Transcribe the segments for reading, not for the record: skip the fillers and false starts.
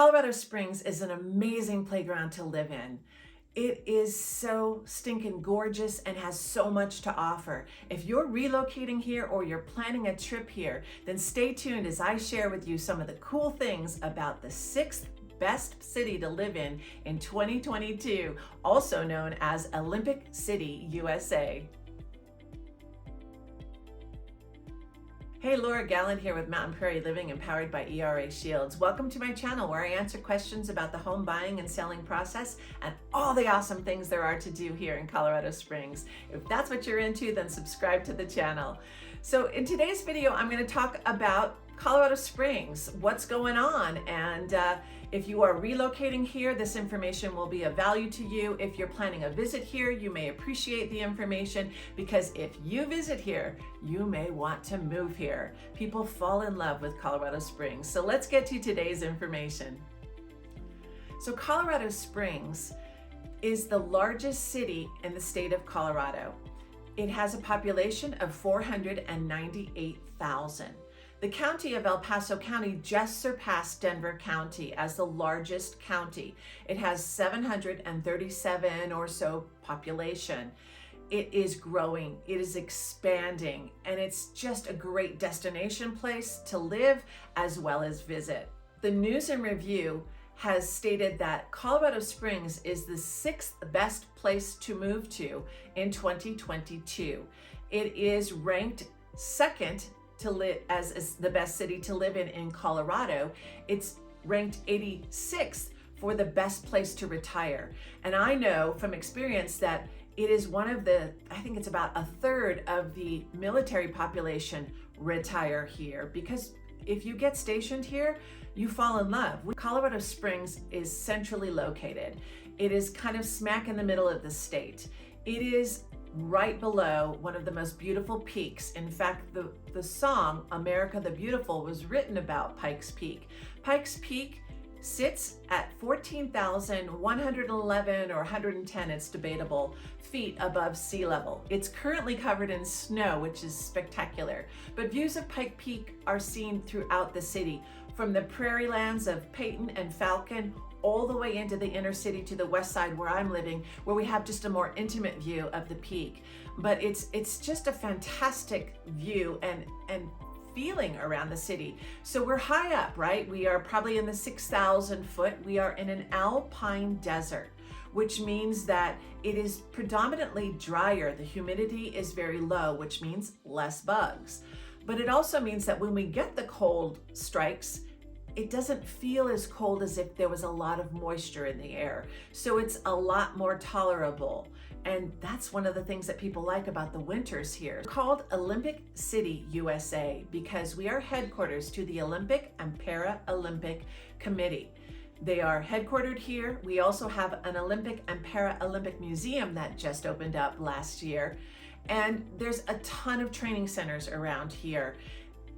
Colorado Springs is an amazing playground to live in. It is so stinking gorgeous and has so much to offer. If you're relocating here or you're planning a trip here, then stay tuned as I share with you some of the cool things about the sixth best city to live in 2022, also known as Olympic City, USA. Hey, Laura Gallant here with Mountain Prairie Living, empowered by ERA Shields. Welcome to my channel where I answer questions about the home buying and selling process and all the awesome things there are to do here in Colorado Springs. If that's what you're into, then subscribe to the channel. So in today's video, I'm going to talk about Colorado Springs, what's going on, and if you are relocating here, this information will be of value to you. If you're planning a visit here, you may appreciate the information, because if you visit here, you may want to move here. People fall in love with Colorado Springs. So let's get to today's information. So Colorado Springs is the largest city in the state of Colorado. It has a population of 498,000. The county of El Paso County just surpassed Denver County as the largest county. It has 737 or so population. It is growing, it is expanding, and it's just a great destination place to live as well as visit. The News and Review has stated that Colorado Springs is the sixth best place to move to in 2022. It is ranked second to live as the best city to live in Colorado. It's ranked 86th for the best place to retire. And I know from experience that it is one of the, I think it's about a third of the military population retire here, because if you get stationed here, you fall in love. Colorado Springs is centrally located. It is kind of smack in the middle of the state. It is right below one of the most beautiful peaks. In fact, the song America the Beautiful was written about Pikes Peak. Pikes Peak sits at 14,111 or 110, it's debatable, feet above sea level. It's currently covered in snow, which is spectacular. But views of Pike Peak are seen throughout the city, from the prairie lands of Peyton and Falcon all the way into the inner city to the west side where I'm living, where we have just a more intimate view of the peak. But it's just a fantastic view and feeling around the city. So we're high up, right? We are probably in the 6,000 foot. We are in an alpine desert, which means that it is predominantly drier. The humidity is very low, which means less bugs. But it also means that when we get the cold strikes, it doesn't feel as cold as if there was a lot of moisture in the air. So it's a lot more tolerable. And that's one of the things that people like about the winters here. It's called Olympic City, USA, because we are headquarters to the Olympic and Paralympic Committee. They are headquartered here. We also have an Olympic and Paralympic Museum that just opened up last year. And there's a ton of training centers around here.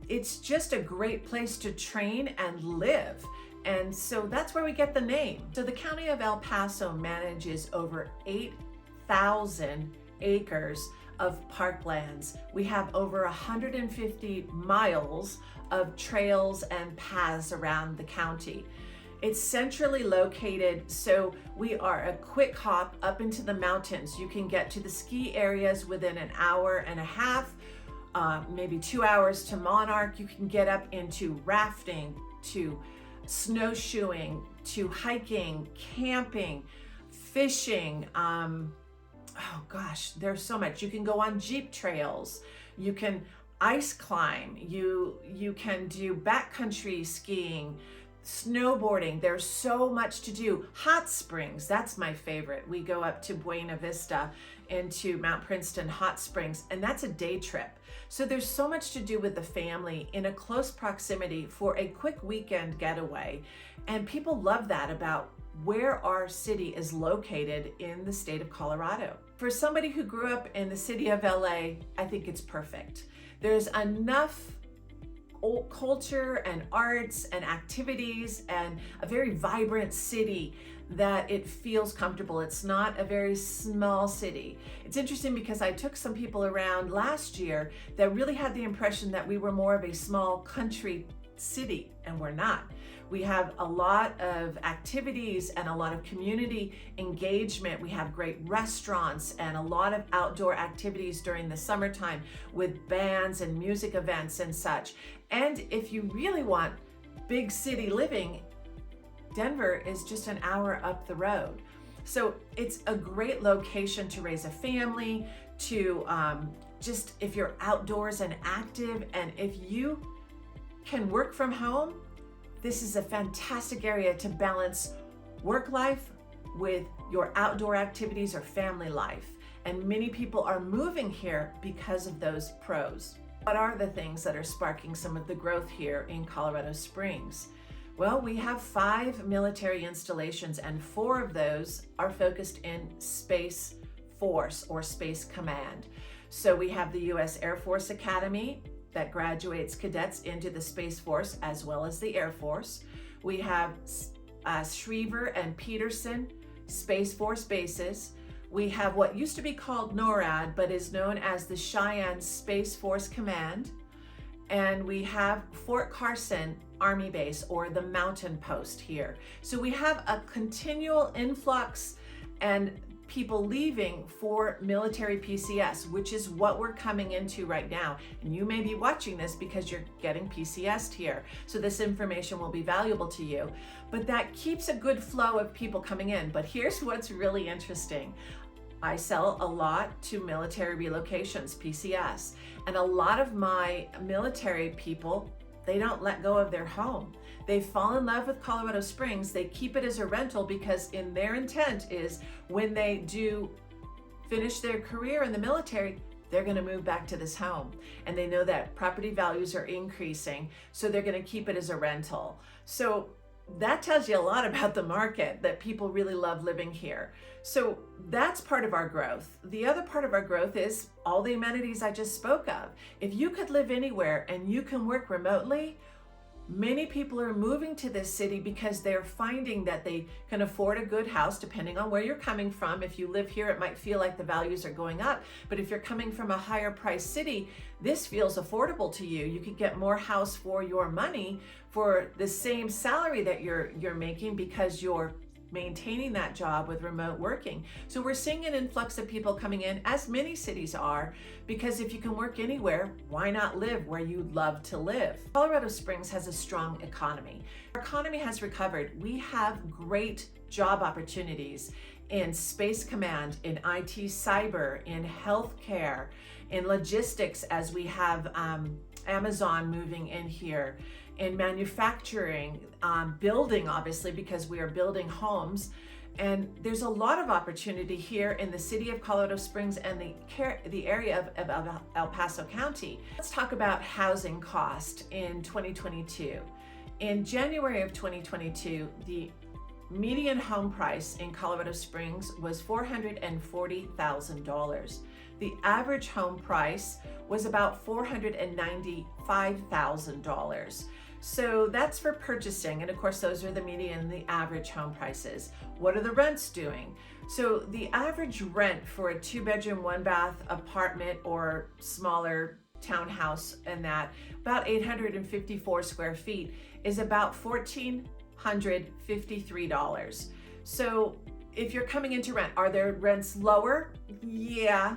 It's just a great place to train and live. And so that's where we get the name. So the county of El Paso manages over 8,000 acres of parklands. We have over 150 miles of trails and paths around the county. It's centrally located, so we are a quick hop up into the mountains. You can get to the ski areas within an hour and a half, maybe 2 hours to Monarch. You can get up into rafting, to snowshoeing, to hiking, camping, fishing. Oh gosh, there's so much. You can go on Jeep trails. You can ice climb. You can do backcountry skiing, snowboarding. There's so much to do. Hot springs, that's my favorite. We go up to Buena Vista into Mount Princeton Hot Springs, and that's a day trip. So there's so much to do with the family in a close proximity for a quick weekend getaway. And people love that about where our city is located in the state of Colorado. For somebody who grew up in the city of LA, I think it's perfect. There's enough culture and arts and activities and a very vibrant city that it feels comfortable. It's not a very small city. It's interesting because I took some people around last year that really had the impression that we were more of a small country city, and we're not. We have a lot of activities and a lot of community engagement. We have great restaurants and a lot of outdoor activities during the summertime with bands and music events and such. And if you really want big city living, Denver is just an hour up the road. So it's a great location to raise a family, to just if you're outdoors and active, and if you can work from home, this is a fantastic area to balance work life with your outdoor activities or family life. And many people are moving here because of those pros. What are the things that are sparking some of the growth here in Colorado Springs? Well, we have 5 military installations, and 4 of those are focused in Space Force or Space Command. So we have the U.S. Air Force Academy that graduates cadets into the Space Force as well as the Air Force. We have Schriever and Peterson Space Force bases. We have what used to be called NORAD, but is known as the Cheyenne Space Force Command. And we have Fort Carson Army Base, or the Mountain Post here. So we have a continual influx and people leaving for military PCS, which is what we're coming into right now. And you may be watching this because you're getting PCS'd here. So this information will be valuable to you. But that keeps a good flow of people coming in. But here's what's really interesting. I sell a lot to military relocations, PCS, and a lot of my military people, they don't let go of their home. They fall in love with Colorado Springs. They keep it as a rental because in their intent is when they do finish their career in the military, they're going to move back to this home. And they know that property values are increasing, so they're going to keep it as a rental. So that tells you a lot about the market, that people really love living here. So that's part of our growth. The other part of our growth is all the amenities I just spoke of. If you could live anywhere and you can work remotely, many people are moving to this city because they're finding that they can afford a good house depending on where you're coming from. If you live here, it might feel like the values are going up, but if you're coming from a higher price city, this feels affordable to you. You could get more house for your money for the same salary that you're making because you're maintaining that job with remote working. So we're seeing an influx of people coming in, as many cities are, because if you can work anywhere, why not live where you love to live? Colorado Springs has a strong economy. Our economy has recovered. We have great job opportunities in Space Command, in IT cyber, in healthcare, in logistics, as we have Amazon moving in here, in manufacturing, building, obviously, because we are building homes. And there's a lot of opportunity here in the city of Colorado Springs and the area of El Paso County. Let's talk about housing cost in 2022. In January of 2022, the median home price in Colorado Springs was $440,000. The average home price was about $495,000. So that's for purchasing, and of course those are the median and the average home prices. What are the rents doing? So the average rent for a 2-bedroom, 1-bath apartment or smaller townhouse, and that about 854 square feet, is about $1,453. So if you're coming into rent, are there rents lower? Yeah,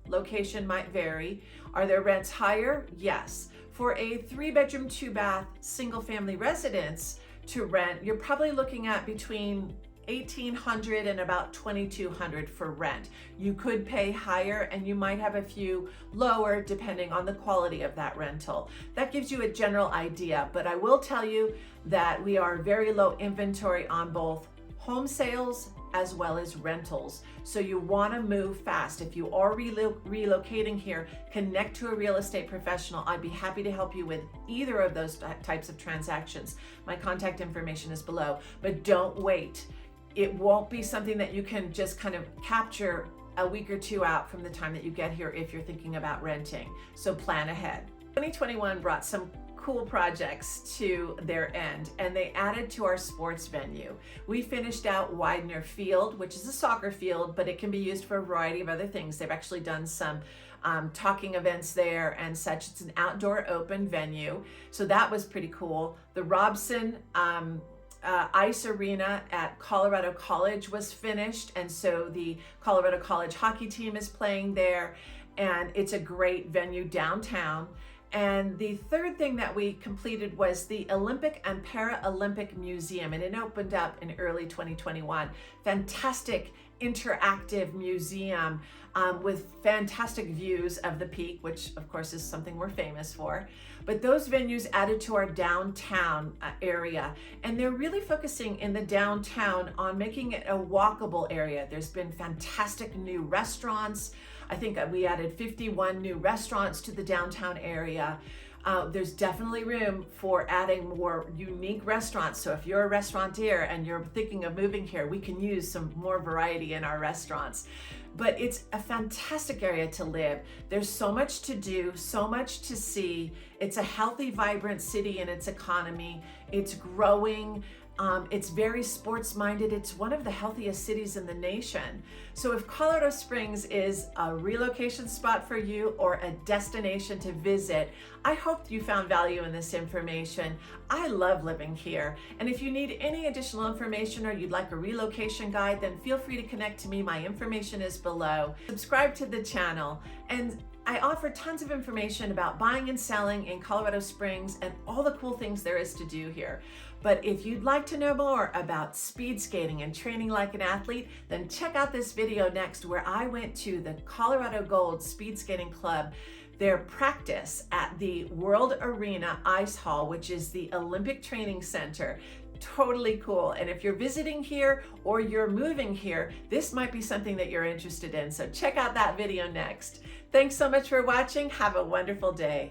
location might vary. Are there rents higher? Yes. For a 3-bedroom, 2-bath single family residence to rent, you're probably looking at between $1,800 and about $2,200 for rent. You could pay higher and you might have a few lower depending on the quality of that rental. That gives you a general idea, but I will tell you that we are very low inventory on both home sales as well as rentals. So you want to move fast. If you are relocating here, connect to a real estate professional. I'd be happy to help you with either of those types of transactions. My contact information is below, but don't wait. It won't be something that you can just kind of capture a week or two out from the time that you get here if you're thinking about renting. So plan ahead. 2021 brought some cool projects to their end, and they added to our sports venue. We finished out Widener Field, which is a soccer field, but it can be used for a variety of other things. They've actually done some talking events there and such. It's an outdoor open venue, so that was pretty cool. The Robson Ice Arena at Colorado College was finished, and so the Colorado College hockey team is playing there, and it's a great venue downtown. And the third thing that we completed was the Olympic and Paralympic Museum, and it opened up in early 2021. Fantastic interactive museum with fantastic views of the peak, which of course is something we're famous for. But those venues added to our downtown area, and they're really focusing in the downtown on making it a walkable area. There's been fantastic new restaurants. I think we added 51 new restaurants to the downtown area. There's definitely room for adding more unique restaurants. So if you're a restaurateur and you're thinking of moving here, we can use some more variety in our restaurants. But it's a fantastic area to live. There's so much to do, so much to see. It's a healthy, vibrant city in its economy. It's growing. It's very sports minded. It's one of the healthiest cities in the nation. So if Colorado Springs is a relocation spot for you or a destination to visit, I hope you found value in this information. I love living here. And if you need any additional information or you'd like a relocation guide, then feel free to connect to me. My information is below. Subscribe to the channel, and I offer tons of information about buying and selling in Colorado Springs and all the cool things there is to do here. But if you'd like to know more about speed skating and training like an athlete, then check out this video next, where I went to the Colorado Gold Speed Skating Club, their practice at the World Arena Ice Hall, which is the Olympic Training Center. Totally cool. And if you're visiting here or you're moving here, this might be something that you're interested in. So check out that video next. Thanks so much for watching. Have a wonderful day.